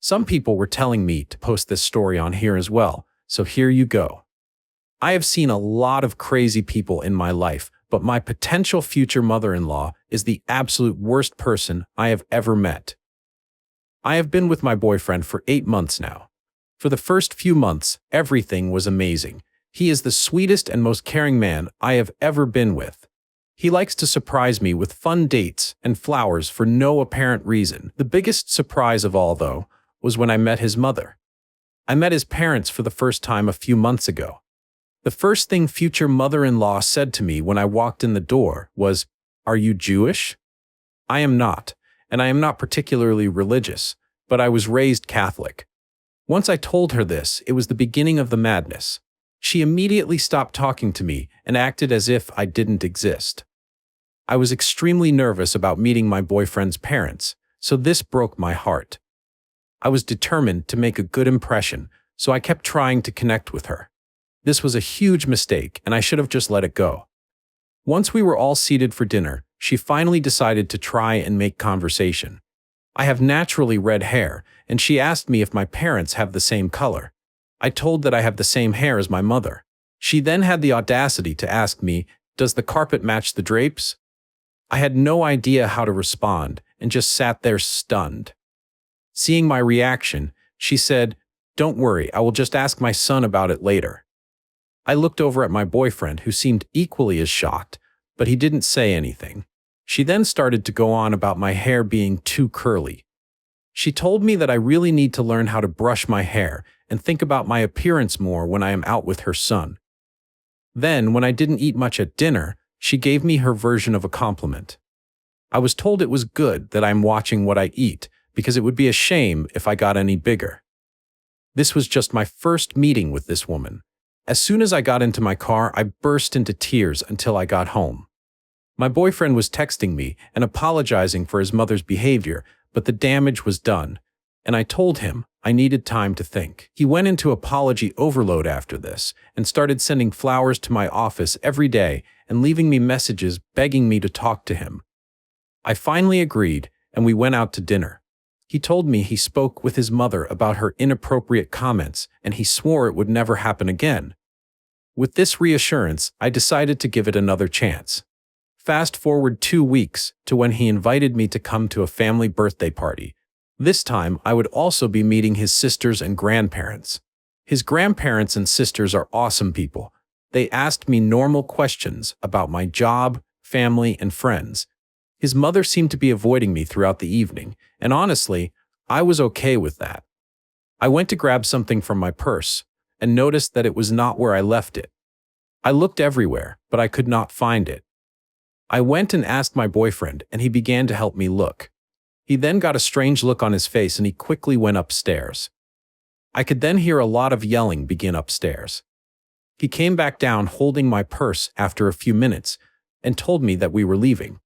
Some people were telling me to post this story on here as well, so here you go. I have seen a lot of crazy people in my life, but my potential future mother-in-law is the absolute worst person I have ever met. I have been with my boyfriend for 8 months now. For the first few months, everything was amazing. He is the sweetest and most caring man I have ever been with. He likes to surprise me with fun dates and flowers for no apparent reason. The biggest surprise of all, though, was when I met his mother. I met his parents for the first time a few months ago. The first thing future mother-in-law said to me when I walked in the door was, "Are you Jewish?" I am not, and I am not particularly religious, but I was raised Catholic. Once I told her this, it was the beginning of the madness. She immediately stopped talking to me and acted as if I didn't exist. I was extremely nervous about meeting my boyfriend's parents, so this broke my heart. I was determined to make a good impression, so I kept trying to connect with her. This was a huge mistake, and I should have just let it go. Once we were all seated for dinner, she finally decided to try and make conversation. I have naturally red hair, and she asked me if my parents have the same color. I told that I have the same hair as my mother. She then had the audacity to ask me, "Does the carpet match the drapes?" I had no idea how to respond and just sat there stunned. Seeing my reaction, she said, "Don't worry, I will just ask my son about it later." I looked over at my boyfriend, who seemed equally as shocked, but he didn't say anything. She then started to go on about my hair being too curly. She told me that I really need to learn how to brush my hair and think about my appearance more when I am out with her son. Then, when I didn't eat much at dinner, she gave me her version of a compliment. I was told it was good that I'm watching what I eat, because it would be a shame if I got any bigger. This was just my first meeting with this woman. As soon as I got into my car, I burst into tears until I got home. My boyfriend was texting me and apologizing for his mother's behavior, but the damage was done, and I told him I needed time to think. He went into apology overload after this and started sending flowers to my office every day and leaving me messages begging me to talk to him. I finally agreed, and we went out to dinner. He told me he spoke with his mother about her inappropriate comments, and he swore it would never happen again. With this reassurance, I decided to give it another chance. Fast forward 2 weeks to when he invited me to come to a family birthday party. This time, I would also be meeting his sisters and grandparents. His grandparents and sisters are awesome people. They asked me normal questions about my job, family, and friends. His mother seemed to be avoiding me throughout the evening, and honestly, I was okay with that. I went to grab something from my purse and noticed that it was not where I left it. I looked everywhere, but I could not find it. I went and asked my boyfriend, and he began to help me look. He then got a strange look on his face, and he quickly went upstairs. I could then hear a lot of yelling begin upstairs. He came back down holding my purse after a few minutes and told me that we were leaving.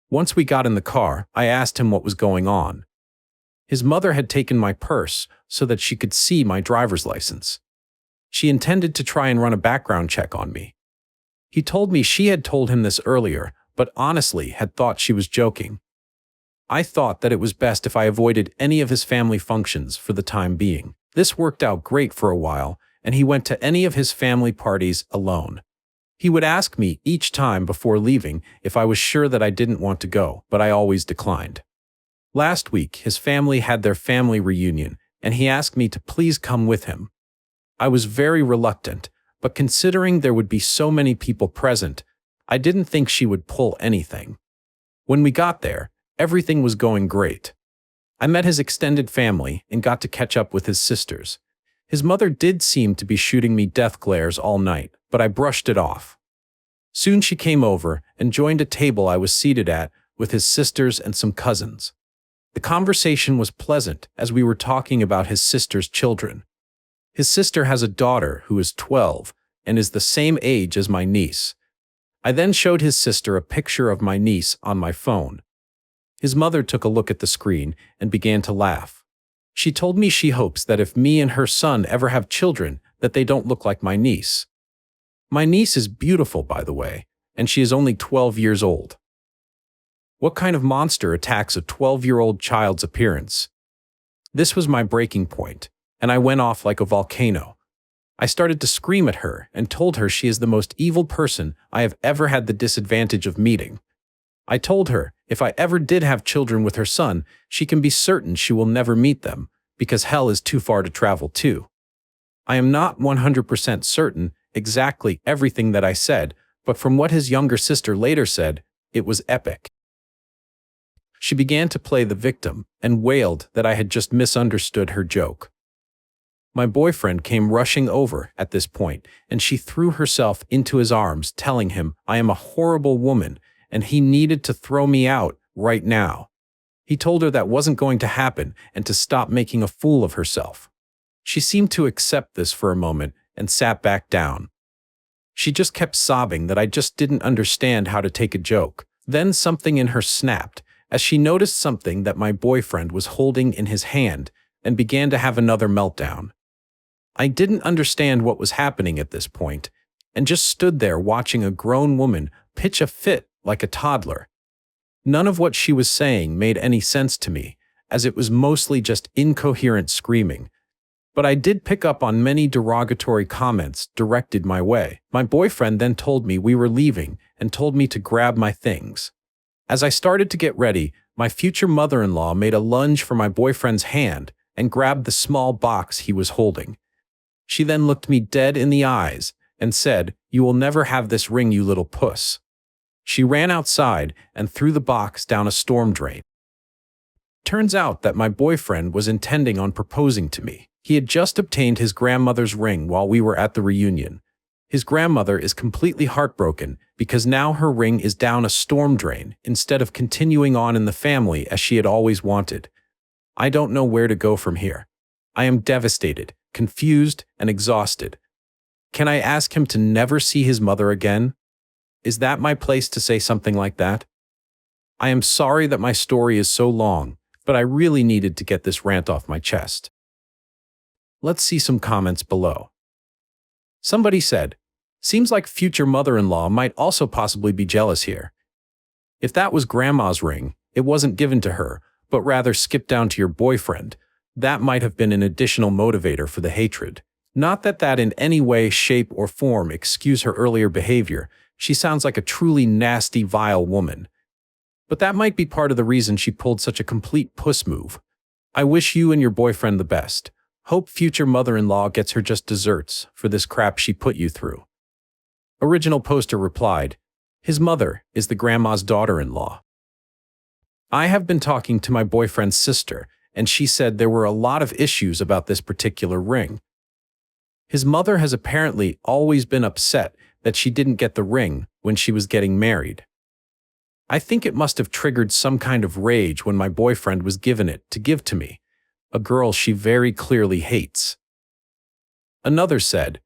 Once we got in the car, I asked him what was going on. His mother had taken my purse so that she could see my driver's license. She intended to try and run a background check on me. He told me she had told him this earlier, but honestly had thought she was joking. I thought that it was best if I avoided any of his family functions for the time being. This worked out great for a while, and he went to any of his family parties alone. He would ask me each time before leaving if I was sure that I didn't want to go, but I always declined. Last week, his family had their family reunion, and he asked me to please come with him. I was very reluctant, but considering there would be so many people present, I didn't think she would pull anything. When we got there, everything was going great. I met his extended family and got to catch up with his sisters. His mother did seem to be shooting me death glares all night, but I brushed it off. Soon she came over and joined a table I was seated at with his sisters and some cousins. The conversation was pleasant as we were talking about his sister's children. His sister has a daughter who is 12 and is the same age as my niece. I then showed his sister a picture of my niece on my phone. His mother took a look at the screen and began to laugh. She told me she hopes that if me and her son ever have children, that they don't look like my niece. My niece is beautiful, by the way, and she is only 12 years old. What kind of monster attacks a 12-year-old child's appearance? This was my breaking point, and I went off like a volcano. I started to scream at her and told her she is the most evil person I have ever had the disadvantage of meeting. I told her if I ever did have children with her son, she can be certain she will never meet them, because hell is too far to travel to. I am not 100% certain exactly everything that I said, but from what his younger sister later said, it was epic. She began to play the victim and wailed that I had just misunderstood her joke. My boyfriend came rushing over at this point, and she threw herself into his arms, telling him I am a horrible woman and he needed to throw me out right now. He told her that wasn't going to happen and to stop making a fool of herself. She seemed to accept this for a moment and sat back down. She just kept sobbing that I just didn't understand how to take a joke. Then something in her snapped as she noticed something that my boyfriend was holding in his hand and began to have another meltdown. I didn't understand what was happening at this point and just stood there watching a grown woman pitch a fit like a toddler. None of what she was saying made any sense to me, as it was mostly just incoherent screaming. But I did pick up on many derogatory comments directed my way. My boyfriend then told me we were leaving and told me to grab my things. As I started to get ready, my future mother-in-law made a lunge for my boyfriend's hand and grabbed the small box he was holding. She then looked me dead in the eyes and said, "You will never have this ring, you little puss." She ran outside and threw the box down a storm drain. Turns out that my boyfriend was intending on proposing to me. He had just obtained his grandmother's ring while we were at the reunion. His grandmother is completely heartbroken because now her ring is down a storm drain instead of continuing on in the family as she had always wanted. I don't know where to go from here. I am devastated, confused, and exhausted. Can I ask him to never see his mother again? Is that my place to say something like that? I am sorry that my story is so long, but I really needed to get this rant off my chest. Let's see some comments below. Somebody said, "Seems like future mother-in-law might also possibly be jealous here. If that was grandma's ring, it wasn't given to her, but rather skipped down to your boyfriend. That might have been an additional motivator for the hatred. Not that that in any way, shape, or form excuse her earlier behavior. She sounds like a truly nasty, vile woman. But that might be part of the reason she pulled such a complete puss move. I wish you and your boyfriend the best. Hope future mother-in-law gets her just desserts for this crap she put you through." Original poster replied, "His mother is the grandma's daughter-in-law." I have been talking to my boyfriend's sister, and she said there were a lot of issues about this particular ring. His mother has apparently always been upset that she didn't get the ring when she was getting married. I think it must have triggered some kind of rage when my boyfriend was given it to give to me, a girl she very clearly hates. Another said,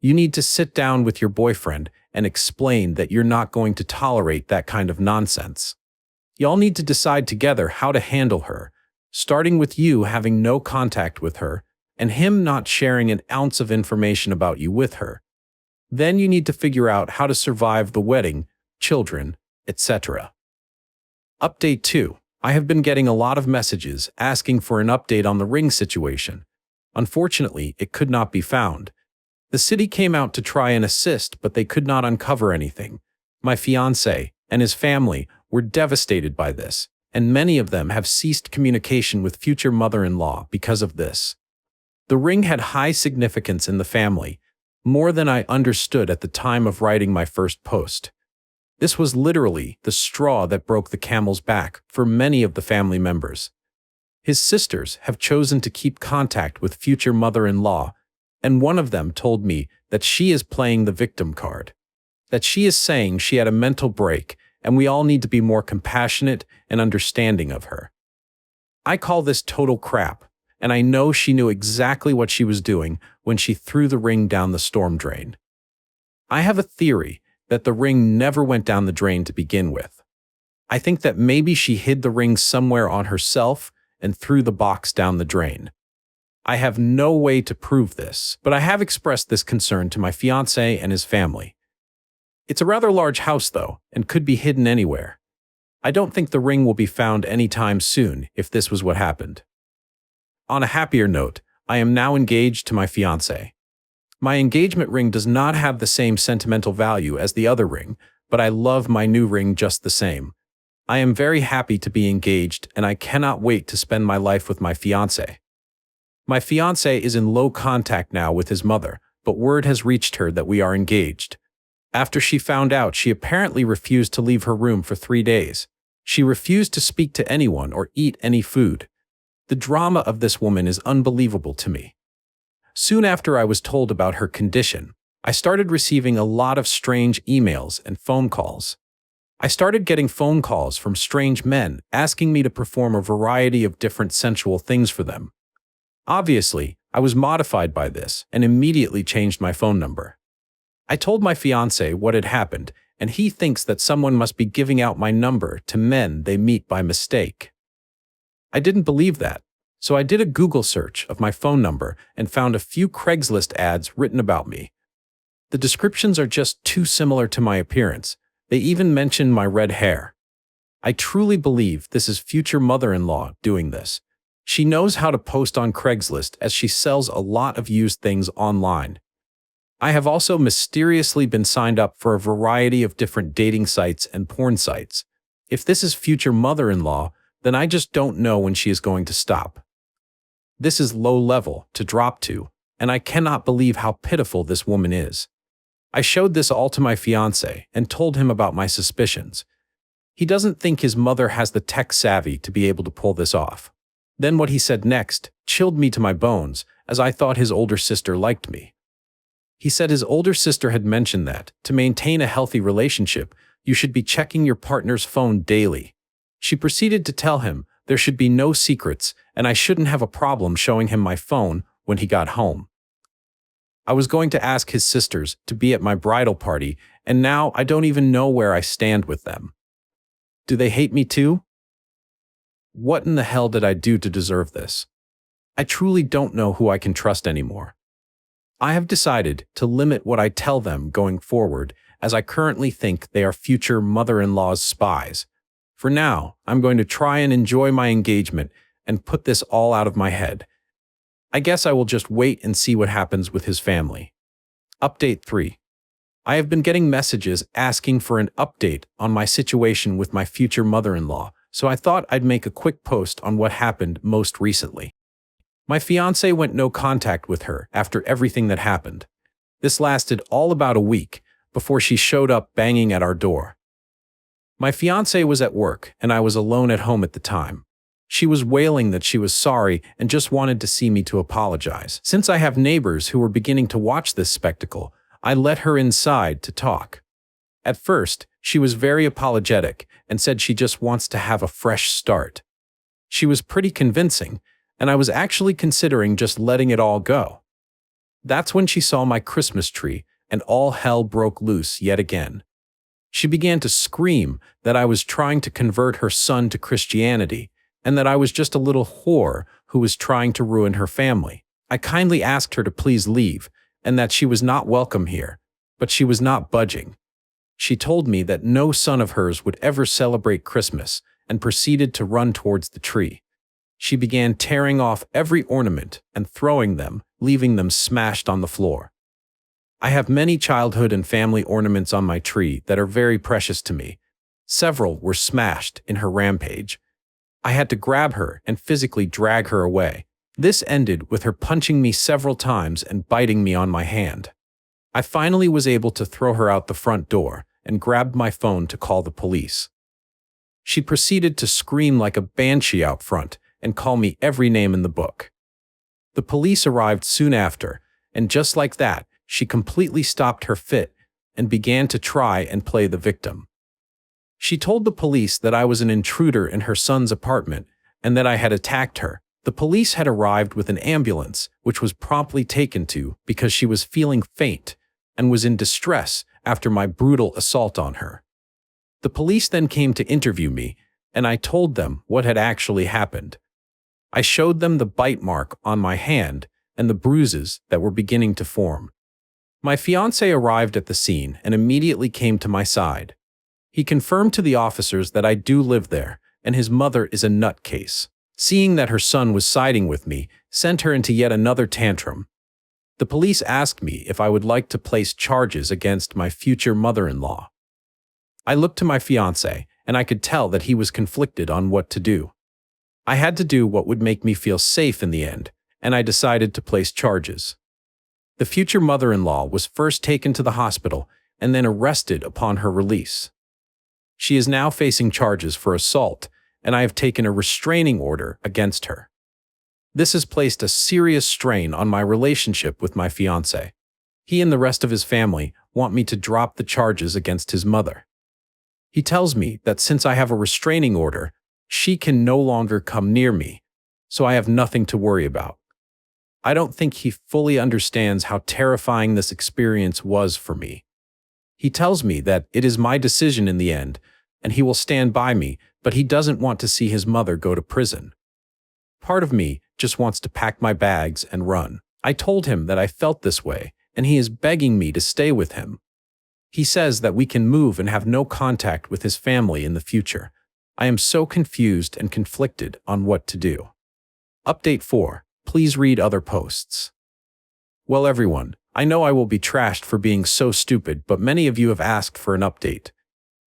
"You need to sit down with your boyfriend and explain that you're not going to tolerate that kind of nonsense. Y'all need to decide together how to handle her, starting with you having no contact with her and him not sharing an ounce of information about you with her. Then you need to figure out how to survive the wedding, children, etc." Update 2. I have been getting a lot of messages asking for an update on the ring situation. Unfortunately, it could not be found. The city came out to try and assist, but they could not uncover anything. My fiancé and his family were devastated by this, and many of them have ceased communication with future mother-in-law because of this. The ring had high significance in the family, more than I understood at the time of writing my first post. This was literally the straw that broke the camel's back for many of the family members. His sisters have chosen to keep contact with future mother-in-law, and one of them told me that she is playing the victim card, that she is saying she had a mental break and we all need to be more compassionate and understanding of her. I call this total crap, and I know she knew exactly what she was doing when she threw the ring down the storm drain. I have a theory that the ring never went down the drain to begin with. I think that maybe she hid the ring somewhere on herself and threw the box down the drain. I have no way to prove this, but I have expressed this concern to my fiancé and his family. It's a rather large house, though, and could be hidden anywhere. I don't think the ring will be found anytime soon if this was what happened. On a happier note, I am now engaged to my fiancé. My engagement ring does not have the same sentimental value as the other ring, but I love my new ring just the same. I am very happy to be engaged, and I cannot wait to spend my life with my fiancé. My fiancé is in low contact now with his mother, but word has reached her that we are engaged. After she found out, she apparently refused to leave her room for 3 days. She refused to speak to anyone or eat any food. The drama of this woman is unbelievable to me. Soon after I was told about her condition, I started receiving a lot of strange emails and phone calls. I started getting phone calls from strange men asking me to perform a variety of different sensual things for them. Obviously, I was modified by this and immediately changed my phone number. I told my fiancé what had happened, and he thinks that someone must be giving out my number to men they meet by mistake. I didn't believe that, so I did a Google search of my phone number and found a few Craigslist ads written about me. The descriptions are just too similar to my appearance. They even mention my red hair. I truly believe this is future mother-in-law doing this. She knows how to post on Craigslist as she sells a lot of used things online. I have also mysteriously been signed up for a variety of different dating sites and porn sites. If this is future mother-in-law, then I just don't know when she is going to stop. This is low level to drop to, and I cannot believe how pitiful this woman is. I showed this all to my fiancé and told him about my suspicions. He doesn't think his mother has the tech savvy to be able to pull this off. Then what he said next chilled me to my bones, as I thought his older sister liked me. He said his older sister had mentioned that, to maintain a healthy relationship, you should be checking your partner's phone daily. She proceeded to tell him there should be no secrets and I shouldn't have a problem showing him my phone when he got home. I was going to ask his sisters to be at my bridal party, and now I don't even know where I stand with them. Do they hate me too? What in the hell did I do to deserve this? I truly don't know who I can trust anymore. I have decided to limit what I tell them going forward, as I currently think they are future mother-in-law's spies. For now, I'm going to try and enjoy my engagement and put this all out of my head. I guess I will just wait and see what happens with his family. Update 3. I have been getting messages asking for an update on my situation with my future mother-in-law, so I thought I'd make a quick post on what happened most recently. My fiancé went no contact with her after everything that happened. This lasted all about a week before she showed up banging at our door. My fiancé was at work and I was alone at home at the time. She was wailing that she was sorry and just wanted to see me to apologize. Since I have neighbors who were beginning to watch this spectacle, I let her inside to talk. At first, she was very apologetic and said she just wants to have a fresh start. She was pretty convincing, and I was actually considering just letting it all go. That's when she saw my Christmas tree, and all hell broke loose yet again. She began to scream that I was trying to convert her son to Christianity, and that I was just a little whore who was trying to ruin her family. I kindly asked her to please leave, and that she was not welcome here, but she was not budging. She told me that no son of hers would ever celebrate Christmas, and proceeded to run towards the tree. She began tearing off every ornament and throwing them, leaving them smashed on the floor. I have many childhood and family ornaments on my tree that are very precious to me. Several were smashed in her rampage. I had to grab her and physically drag her away. This ended with her punching me several times and biting me on my hand. I finally was able to throw her out the front door and grabbed my phone to call the police. She proceeded to scream like a banshee out front and call me every name in the book. The police arrived soon after, and just like that, she completely stopped her fit and began to try and play the victim. She told the police that I was an intruder in her son's apartment and that I had attacked her. The police had arrived with an ambulance, which was promptly taken to because she was feeling faint and was in distress after my brutal assault on her. The police then came to interview me, and I told them what had actually happened. I showed them the bite mark on my hand and the bruises that were beginning to form. My fiancé arrived at the scene and immediately came to my side. He confirmed to the officers that I do live there, and his mother is a nutcase. Seeing that her son was siding with me sent her into yet another tantrum. The police asked me if I would like to place charges against my future mother-in-law. I looked to my fiancé, and I could tell that he was conflicted on what to do. I had to do what would make me feel safe in the end, and I decided to place charges. The future mother-in-law was first taken to the hospital and then arrested upon her release. She is now facing charges for assault, and I have taken a restraining order against her. This has placed a serious strain on my relationship with my fiancé. He and the rest of his family want me to drop the charges against his mother. He tells me that since I have a restraining order, she can no longer come near me, so I have nothing to worry about. I don't think he fully understands how terrifying this experience was for me. He tells me that it is my decision in the end, and he will stand by me, but he doesn't want to see his mother go to prison. Part of me just wants to pack my bags and run. I told him that I felt this way, and he is begging me to stay with him. He says that we can move and have no contact with his family in the future. I am so confused and conflicted on what to do. Update 4. Please read other posts. Well, everyone, I know I will be trashed for being so stupid, but many of you have asked for an update.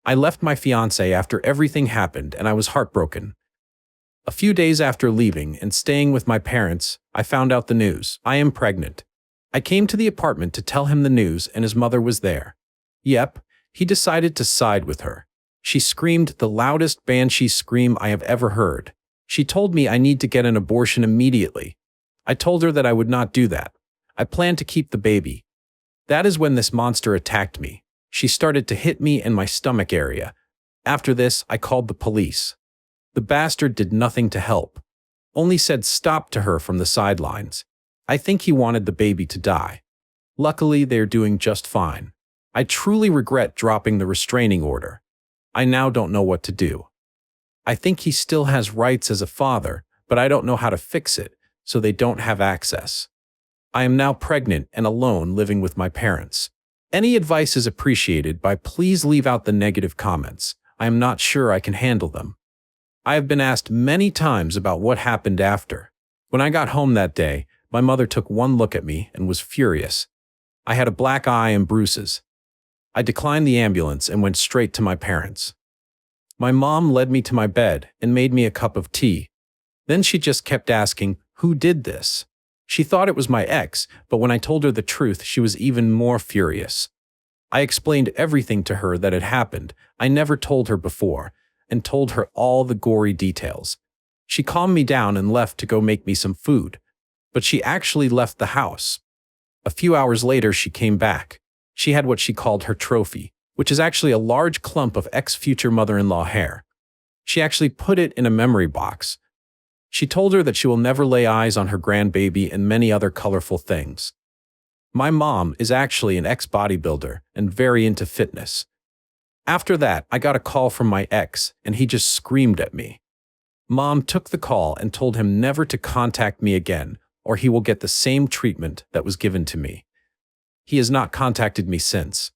I left my fiancé after everything happened, and I was heartbroken. A few days after leaving and staying with my parents, I found out the news. I am pregnant. I came to the apartment to tell him the news, and his mother was there. Yep, he decided to side with her. She screamed the loudest banshee scream I have ever heard. She told me I need to get an abortion immediately. I told her that I would not do that. I planned to keep the baby. That is when this monster attacked me. She started to hit me in my stomach area. After this, I called the police. The bastard did nothing to help. Only said stop to her from the sidelines. I think he wanted the baby to die. Luckily, they're doing just fine. I truly regret dropping the restraining order. I now don't know what to do. I think he still has rights as a father, but I don't know how to fix it, so they don't have access. I am now pregnant and alone living with my parents. Any advice is appreciated, but please leave out the negative comments. I am not sure I can handle them. I have been asked many times about what happened after. When I got home that day, my mother took one look at me and was furious. I had a black eye and bruises. I declined the ambulance and went straight to my parents. My mom led me to my bed and made me a cup of tea. Then she just kept asking, "Who did this?" She thought it was my ex, but when I told her the truth, she was even more furious. I explained everything to her that had happened. I never told her before, and told her all the gory details. She calmed me down and left to go make me some food. But she actually left the house. A few hours later, she came back. She had what she called her trophy, which is actually a large clump of ex-future mother-in-law hair. She actually put it in a memory box. She told her that she will never lay eyes on her grandbaby and many other colorful things. My mom is actually an ex-bodybuilder and very into fitness. After that, I got a call from my ex, and he just screamed at me. Mom took the call and told him never to contact me again, or he will get the same treatment that was given to me. He has not contacted me since.